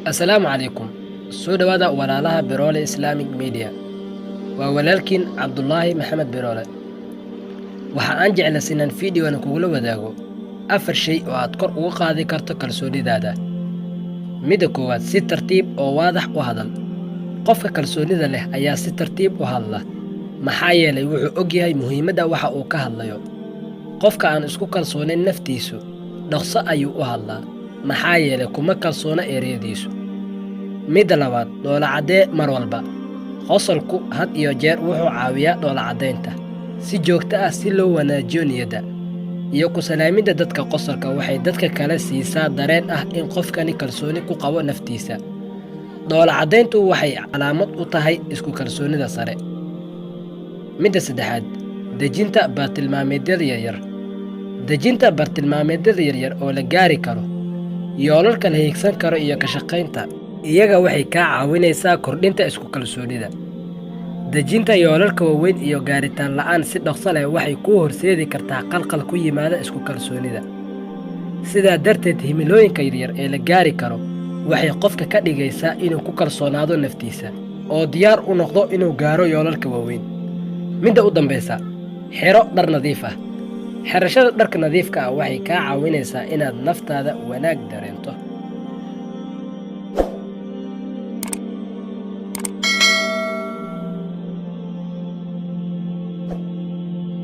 السلام عليكم. soo dhawaada walaalaha Birole Islamic Media. Waa walaalkiin Cabdullaahi Maxamed Birole. Waxa aan jeclahay inaan fiidiyowan kugula wadaago afar shay oo aad kor ugu qaadi karto kalsoonidaada. Mida koowaad, si tartiib oo waadax u hadal. Qofka kalsoonida leh ayaa si tartiib u hadla, maxaa yeelay wuxuu og yahay muhiimadda waxa uu ka hadlayo. Qofka aan isku kalsoonayn naftiisu dhaqso ayuu u hadlaa, maxaa yeelay kuma kalsoona ereyadiisu. Mida labaad, dhoola caddee mar walba. Qosolku had iyo jeer wuxuu caawiyaa dhoola caddaynta si joogto ah si loo wanaajiyo niyadda, iyo ku salaamidda dadka. Qosolka waxay dadka kale siisaa dareen ah in qofkani kalsooni ku qabo naftiisa. Dhoola caddayntu waxay calaamad u tahay isku kalsoonida sare. Mida saddexaad, dejinta bartilmaameedyada yaryar. Dejinta bartilmaameedyada yaryar oo la gaari karo, yoolalka la hiigsan karo iyo ka shaqaynta iyaga waxay kaa caawinaysaa kordhinta isku kalsoonida. Dejinta yoolalka waaweyn iyo gaaritaan la'aan si dhaqso leh waxay kuu horseedi kartaa qalqal ku yimaada isku kalsoonida. Sidaa darteed, himilooyinka yaryar ee la gaari karo waxay qofka ka dhigaysaa inuu ku kalsoonaado naftiisa oo diyaar u noqdo inuu gaaro yoolalka waaweyn. Midda u dambaysa, xiro dhar nadiif ah. Xirashada dharka nadiifka ah waxay kaa caawinaysaa inaad naftaada wanaag dareento.